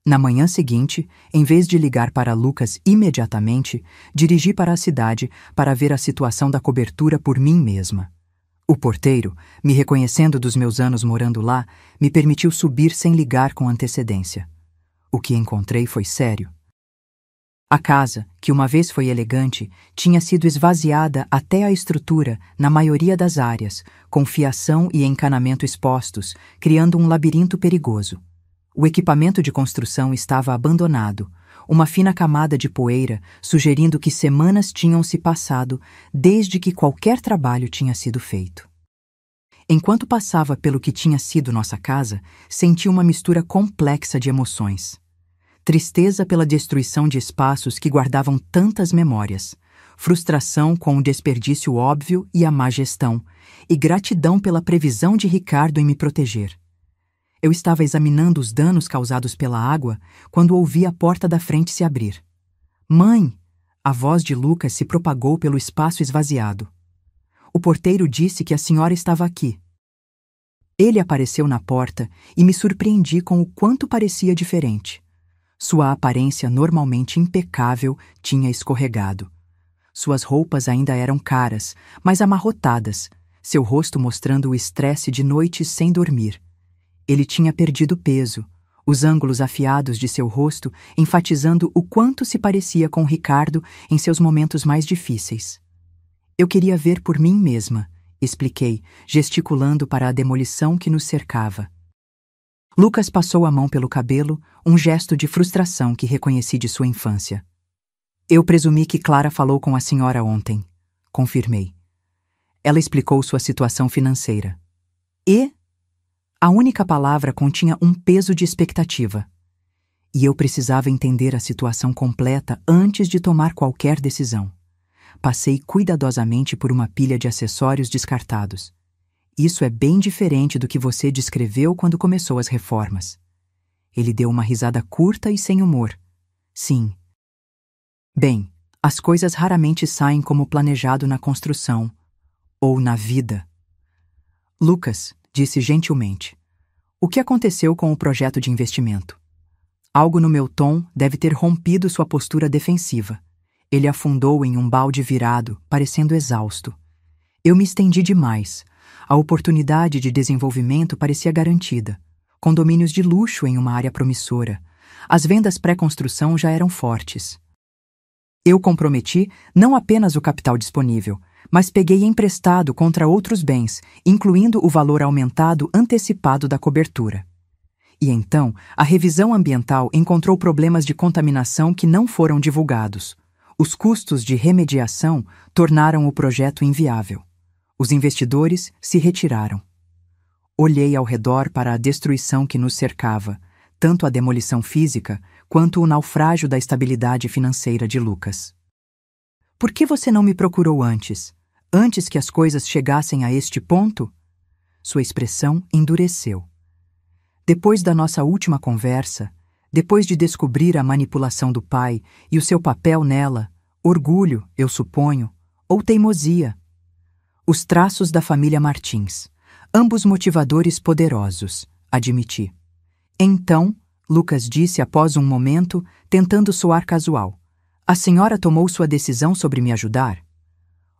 Na manhã seguinte, em vez de ligar para Lucas imediatamente, dirigi para a cidade para ver a situação da cobertura por mim mesma. O porteiro, me reconhecendo dos meus anos morando lá, me permitiu subir sem ligar com antecedência. O que encontrei foi sério. A casa, que uma vez foi elegante, tinha sido esvaziada até a estrutura na maioria das áreas, com fiação e encanamento expostos, criando um labirinto perigoso. O equipamento de construção estava abandonado, uma fina camada de poeira sugerindo que semanas tinham se passado desde que qualquer trabalho tinha sido feito. Enquanto passava pelo que tinha sido nossa casa, senti uma mistura complexa de emoções. Tristeza pela destruição de espaços que guardavam tantas memórias, frustração com o desperdício óbvio e a má gestão, e gratidão pela previsão de Ricardo em me proteger. Eu estava examinando os danos causados pela água quando ouvi a porta da frente se abrir. Mãe! A voz de Lucas se propagou pelo espaço esvaziado. O porteiro disse que a senhora estava aqui. Ele apareceu na porta e me surpreendi com o quanto parecia diferente. Sua aparência normalmente impecável tinha escorregado. Suas roupas ainda eram caras, mas amarrotadas, seu rosto mostrando o estresse de noites sem dormir. Ele tinha perdido peso, os ângulos afiados de seu rosto enfatizando o quanto se parecia com Ricardo em seus momentos mais difíceis. Eu queria ver por mim mesma, expliquei, gesticulando para a demolição que nos cercava. Lucas passou a mão pelo cabelo, um gesto de frustração que reconheci de sua infância. Eu presumi que Clara falou com a senhora ontem, confirmei. Ela explicou sua situação financeira. E? A única palavra continha um peso de expectativa. E eu precisava entender a situação completa antes de tomar qualquer decisão. Passei cuidadosamente por uma pilha de acessórios descartados. Isso é bem diferente do que você descreveu quando começou as reformas. Ele deu uma risada curta e sem humor. Sim. Bem, as coisas raramente saem como planejado na construção. Ou na vida. Lucas, disse gentilmente. O que aconteceu com o projeto de investimento? Algo no meu tom deve ter rompido sua postura defensiva. Ele afundou em um balde virado, parecendo exausto. Eu me estendi demais. A oportunidade de desenvolvimento parecia garantida. Condomínios de luxo em uma área promissora. As vendas pré-construção já eram fortes. Eu comprometi não apenas o capital disponível, mas peguei emprestado contra outros bens, incluindo o valor aumentado antecipado da cobertura. E então, a revisão ambiental encontrou problemas de contaminação que não foram divulgados. Os custos de remediação tornaram o projeto inviável. Os investidores se retiraram. Olhei ao redor para a destruição que nos cercava, tanto a demolição física quanto o naufrágio da estabilidade financeira de Lucas. Por que você não me procurou antes? Antes que as coisas chegassem a este ponto? Sua expressão endureceu. Depois da nossa última conversa, depois de descobrir a manipulação do pai e o seu papel nela, orgulho, eu suponho, ou teimosia. Os traços da família Martins, ambos motivadores poderosos, admiti. Então, Lucas disse após um momento, tentando soar casual. A senhora tomou sua decisão sobre me ajudar?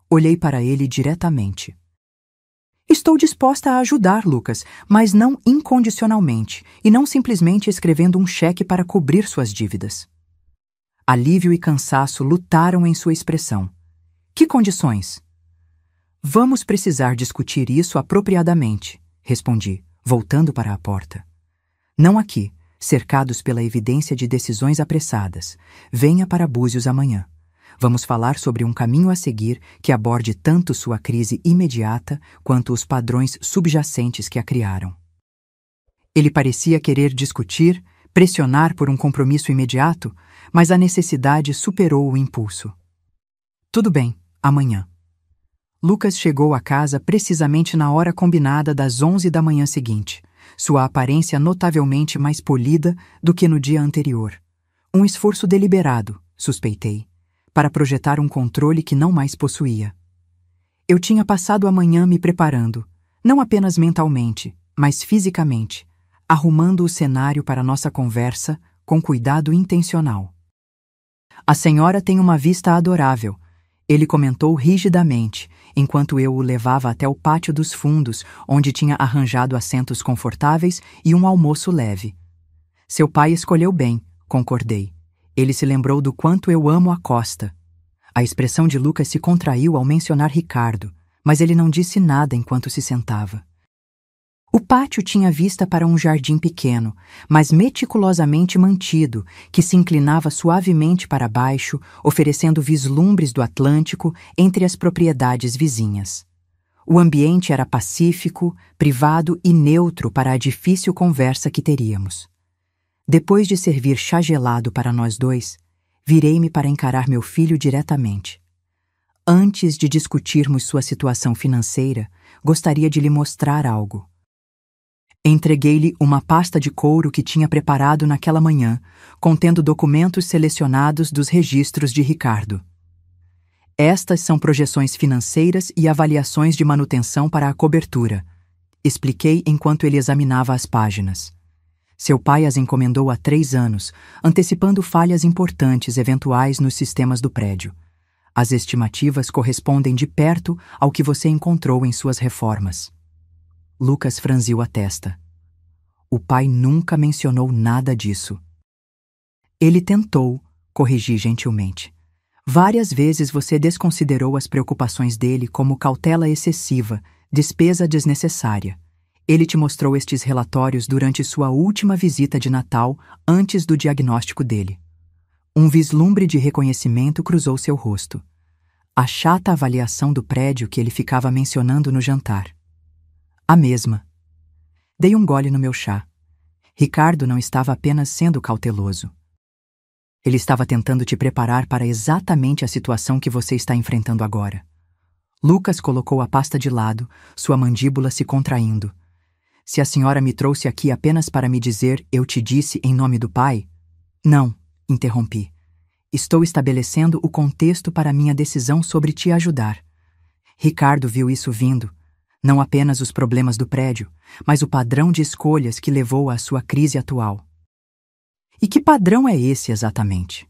Olhei para ele diretamente. Estou disposta a ajudar, Lucas, mas não incondicionalmente, e não simplesmente escrevendo um cheque para cobrir suas dívidas. Alívio e cansaço lutaram em sua expressão. Que condições? Vamos precisar discutir isso apropriadamente, respondi, voltando para a porta. Não aqui, cercados pela evidência de decisões apressadas. Venha para Búzios amanhã. Vamos falar sobre um caminho a seguir que aborde tanto sua crise imediata quanto os padrões subjacentes que a criaram. Ele parecia querer discutir, pressionar por um compromisso imediato, mas a necessidade superou o impulso. Tudo bem, amanhã. Lucas chegou à casa precisamente na hora combinada das 11 da manhã seguinte, sua aparência notavelmente mais polida do que no dia anterior. Um esforço deliberado, suspeitei, para projetar um controle que não mais possuía. Eu tinha passado a manhã me preparando, não apenas mentalmente, mas fisicamente, arrumando o cenário para nossa conversa com cuidado intencional. A senhora tem uma vista adorável, ele comentou rigidamente, enquanto eu o levava até o pátio dos fundos, onde tinha arranjado assentos confortáveis e um almoço leve. Seu pai escolheu bem, concordei. Ele se lembrou do quanto eu amo a costa. A expressão de Lucas se contraiu ao mencionar Ricardo, mas ele não disse nada enquanto se sentava. O pátio tinha vista para um jardim pequeno, mas meticulosamente mantido, que se inclinava suavemente para baixo, oferecendo vislumbres do Atlântico entre as propriedades vizinhas. O ambiente era pacífico, privado e neutro para a difícil conversa que teríamos. Depois de servir chá gelado para nós dois, virei-me para encarar meu filho diretamente. Antes de discutirmos sua situação financeira, gostaria de lhe mostrar algo. Entreguei-lhe uma pasta de couro que tinha preparado naquela manhã, contendo documentos selecionados dos registros de Ricardo. Estas são projeções financeiras e avaliações de manutenção para a cobertura, expliquei enquanto ele examinava as páginas. Seu pai as encomendou há 3 anos, antecipando falhas importantes eventuais nos sistemas do prédio. As estimativas correspondem de perto ao que você encontrou em suas reformas. Lucas franziu a testa. O pai nunca mencionou nada disso. Ele tentou, corrigi gentilmente. Várias vezes você desconsiderou as preocupações dele como cautela excessiva, despesa desnecessária. Ele te mostrou estes relatórios durante sua última visita de Natal, antes do diagnóstico dele. Um vislumbre de reconhecimento cruzou seu rosto. A chata avaliação do prédio que ele ficava mencionando no jantar. A mesma. Dei um gole no meu chá. Ricardo não estava apenas sendo cauteloso. Ele estava tentando te preparar para exatamente a situação que você está enfrentando agora. Lucas colocou a pasta de lado, sua mandíbula se contraindo. Se a senhora me trouxe aqui apenas para me dizer eu te disse em nome do pai? Não, interrompi. Estou estabelecendo o contexto para minha decisão sobre te ajudar. Ricardo viu isso vindo. Não apenas os problemas do prédio, mas o padrão de escolhas que levou à sua crise atual. E que padrão é esse exatamente?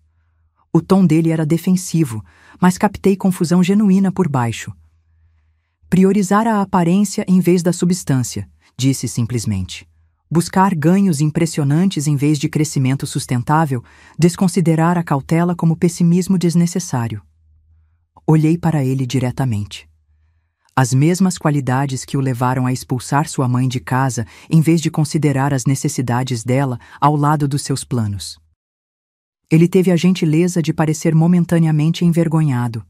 O tom dele era defensivo, mas captei confusão genuína por baixo. Priorizar a aparência em vez da substância, disse simplesmente. Buscar ganhos impressionantes em vez de crescimento sustentável, desconsiderar a cautela como pessimismo desnecessário. Olhei para ele diretamente. As mesmas qualidades que o levaram a expulsar sua mãe de casa em vez de considerar as necessidades dela ao lado dos seus planos. Ele teve a gentileza de parecer momentaneamente envergonhado.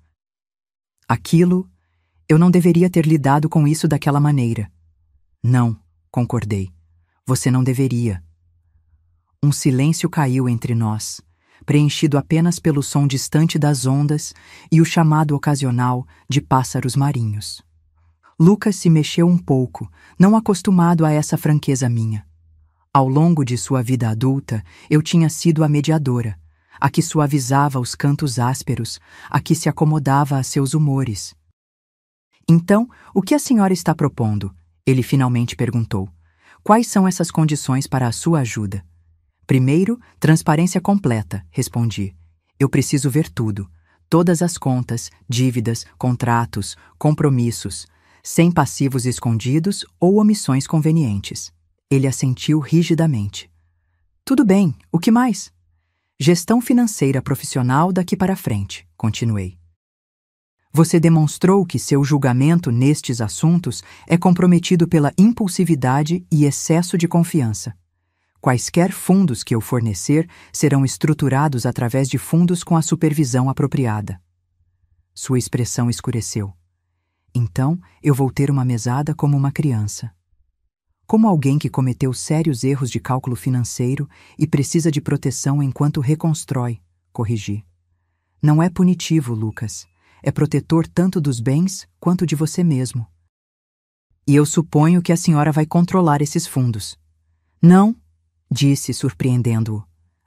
Eu não deveria ter lidado com isso daquela maneira. Não, concordei. Você não deveria. Um silêncio caiu entre nós, preenchido apenas pelo som distante das ondas e o chamado ocasional de pássaros marinhos. Lucas se mexeu um pouco, não acostumado a essa franqueza minha. Ao longo de sua vida adulta, eu tinha sido a mediadora, a que suavizava os cantos ásperos, a que se acomodava a seus humores. Então, o que a senhora está propondo? Ele finalmente perguntou. Quais são essas condições para a sua ajuda? Primeiro, transparência completa, respondi. Eu preciso ver tudo. Todas as contas, dívidas, contratos, compromissos, sem passivos escondidos ou omissões convenientes. Ele assentiu rigidamente. Tudo bem, o que mais? Gestão financeira profissional daqui para frente, continuei. Você demonstrou que seu julgamento nestes assuntos é comprometido pela impulsividade e excesso de confiança. Quaisquer fundos que eu fornecer serão estruturados através de fundos com a supervisão apropriada. Sua expressão escureceu. Então, eu vou ter uma mesada como uma criança. Como alguém que cometeu sérios erros de cálculo financeiro e precisa de proteção enquanto reconstrói, corrigi. Não é punitivo, Lucas. É protetor tanto dos bens quanto de você mesmo. E eu suponho que a senhora vai controlar esses fundos. Não, disse, surpreendendo-o.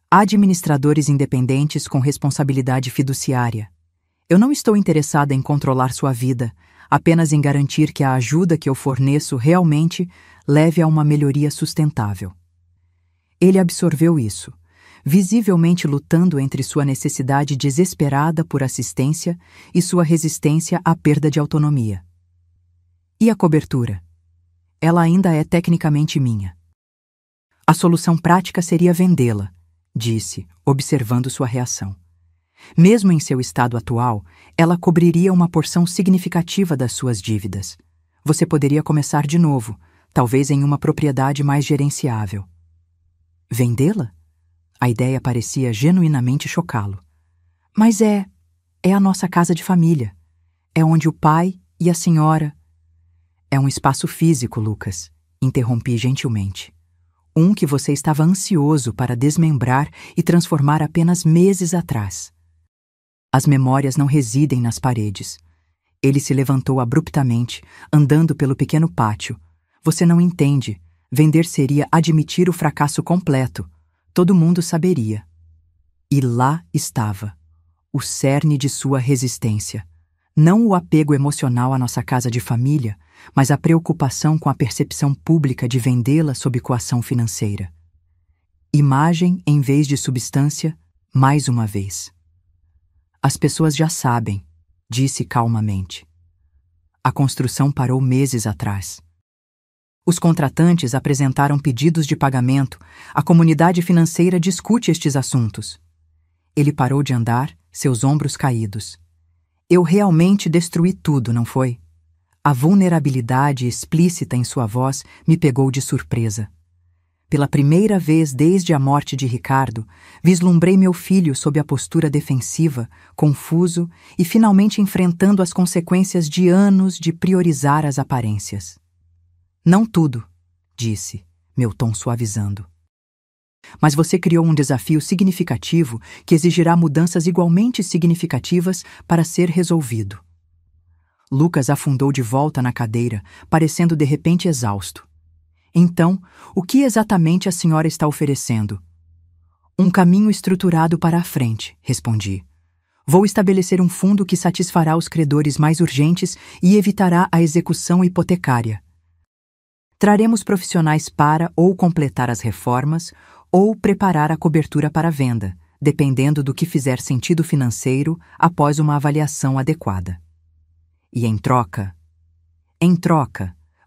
Há administradores independentes com responsabilidade fiduciária. Eu não estou interessada em controlar sua vida, apenas em garantir que a ajuda que eu forneço realmente leve a uma melhoria sustentável. Ele absorveu isso, visivelmente lutando entre sua necessidade desesperada por assistência e sua resistência à perda de autonomia. E a cobertura? Ela ainda é tecnicamente minha. A solução prática seria vendê-la, disse, observando sua reação. Mesmo em seu estado atual, ela cobriria uma porção significativa das suas dívidas. Você poderia começar de novo, talvez em uma propriedade mais gerenciável. Vendê-la? A ideia parecia genuinamente chocá-lo. Mas é a nossa casa de família. É onde o pai e a senhora... É um espaço físico, Lucas, interrompi gentilmente. Um que você estava ansioso para desmembrar e transformar apenas meses atrás. As memórias não residem nas paredes. Ele se levantou abruptamente, andando pelo pequeno pátio. Você não entende. Vender seria admitir o fracasso completo. Todo mundo saberia. E lá estava, o cerne de sua resistência. Não o apego emocional à nossa casa de família, mas a preocupação com a percepção pública de vendê-la sob coação financeira. Imagem em vez de substância, mais uma vez. As pessoas já sabem, disse calmamente. A construção parou meses atrás. Os contratantes apresentaram pedidos de pagamento. A comunidade financeira discute estes assuntos. Ele parou de andar, seus ombros caídos. Eu realmente destruí tudo, não foi? A vulnerabilidade explícita em sua voz me pegou de surpresa. Pela primeira vez desde a morte de Ricardo, vislumbrei meu filho sob a postura defensiva, confuso e finalmente enfrentando as consequências de anos de priorizar as aparências. Não tudo, disse, meu tom suavizando. Mas você criou um desafio significativo que exigirá mudanças igualmente significativas para ser resolvido. Lucas afundou de volta na cadeira, parecendo de repente exausto. Então, o que exatamente a senhora está oferecendo? Um caminho estruturado para a frente, respondi. Vou estabelecer um fundo que satisfará os credores mais urgentes e evitará a execução hipotecária. Traremos profissionais para ou completar as reformas ou preparar a cobertura para a venda, dependendo do que fizer sentido financeiro após uma avaliação adequada. E em troca,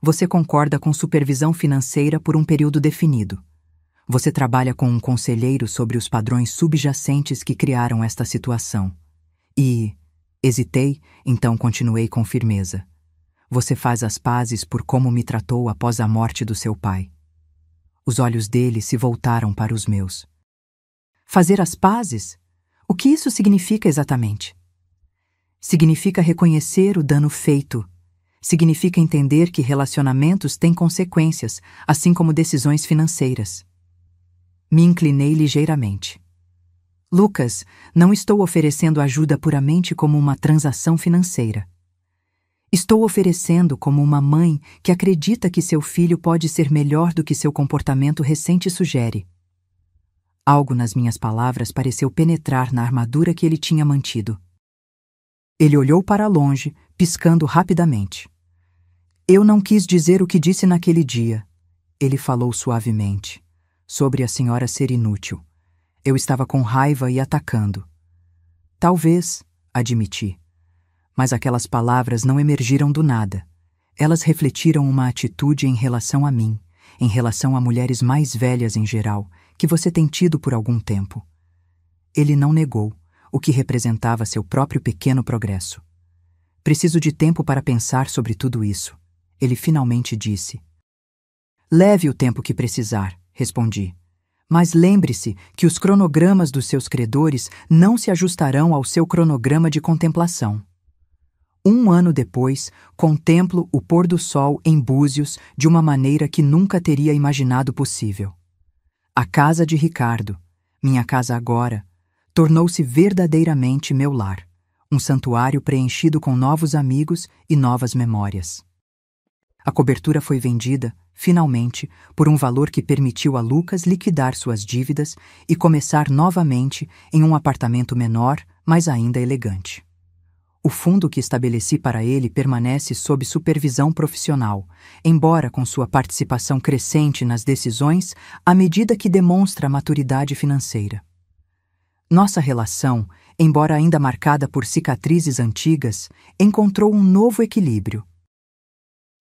você concorda com supervisão financeira por um período definido. Você trabalha com um conselheiro sobre os padrões subjacentes que criaram esta situação. E hesitei, então continuei com firmeza. Você faz as pazes por como me tratou após a morte do seu pai. Os olhos dele se voltaram para os meus. Fazer as pazes? O que isso significa exatamente? Significa reconhecer o dano feito. Significa entender que relacionamentos têm consequências, assim como decisões financeiras. Me inclinei ligeiramente. Lucas, não estou oferecendo ajuda puramente como uma transação financeira. Estou oferecendo como uma mãe que acredita que seu filho pode ser melhor do que seu comportamento recente sugere. Algo nas minhas palavras pareceu penetrar na armadura que ele tinha mantido. Ele olhou para longe, piscando rapidamente. Eu não quis dizer o que disse naquele dia. Ele falou suavemente, sobre a senhora ser inútil. Eu estava com raiva e atacando. Talvez, admiti. Mas aquelas palavras não emergiram do nada. Elas refletiram uma atitude em relação a mim, em relação a mulheres mais velhas em geral, que você tem tido por algum tempo. Ele não negou, o que representava seu próprio pequeno progresso. Preciso de tempo para pensar sobre tudo isso. Ele finalmente disse. Leve o tempo que precisar, respondi. Mas lembre-se que os cronogramas dos seus credores não se ajustarão ao seu cronograma de contemplação. 1 ano depois, contemplo o pôr do sol em Búzios de uma maneira que nunca teria imaginado possível. A casa de Ricardo, minha casa agora, tornou-se verdadeiramente meu lar, um santuário preenchido com novos amigos e novas memórias. A cobertura foi vendida, finalmente, por um valor que permitiu a Lucas liquidar suas dívidas e começar novamente em um apartamento menor, mas ainda elegante. O fundo que estabeleci para ele permanece sob supervisão profissional, embora com sua participação crescente nas decisões à medida que demonstra a maturidade financeira. Nossa relação, embora ainda marcada por cicatrizes antigas, encontrou um novo equilíbrio.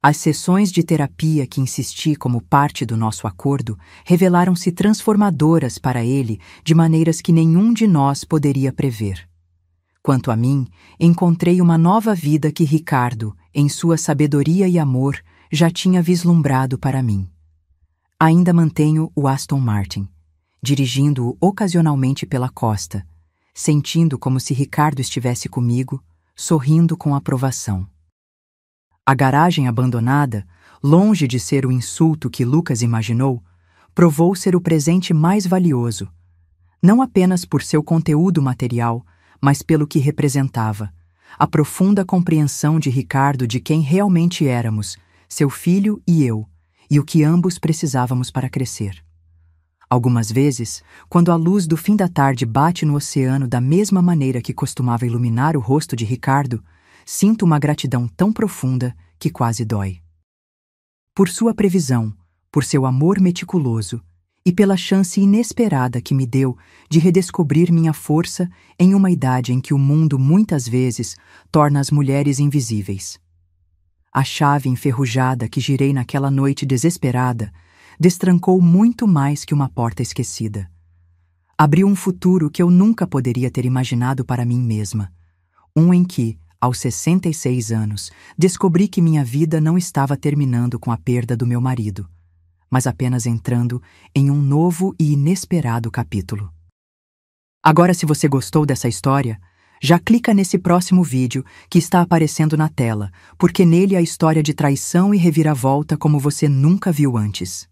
As sessões de terapia que insisti como parte do nosso acordo revelaram-se transformadoras para ele de maneiras que nenhum de nós poderia prever. Quanto a mim, encontrei uma nova vida que Ricardo, em sua sabedoria e amor, já tinha vislumbrado para mim. Ainda mantenho o Aston Martin, dirigindo-o ocasionalmente pela costa, sentindo como se Ricardo estivesse comigo, sorrindo com aprovação. A garagem abandonada, longe de ser o insulto que Lucas imaginou, provou ser o presente mais valioso, não apenas por seu conteúdo material, mas pelo que representava, a profunda compreensão de Ricardo de quem realmente éramos, seu filho e eu, e o que ambos precisávamos para crescer. Algumas vezes, quando a luz do fim da tarde bate no oceano da mesma maneira que costumava iluminar o rosto de Ricardo, sinto uma gratidão tão profunda que quase dói. Por sua previsão, por seu amor meticuloso e pela chance inesperada que me deu de redescobrir minha força em uma idade em que o mundo muitas vezes torna as mulheres invisíveis. A chave enferrujada que girei naquela noite desesperada destrancou muito mais que uma porta esquecida. Abriu um futuro que eu nunca poderia ter imaginado para mim mesma, um em que, aos 66 anos, descobri que minha vida não estava terminando com a perda do meu marido, mas apenas entrando em um novo e inesperado capítulo. Agora, se você gostou dessa história, já clica nesse próximo vídeo que está aparecendo na tela, porque nele há história de traição e reviravolta como você nunca viu antes.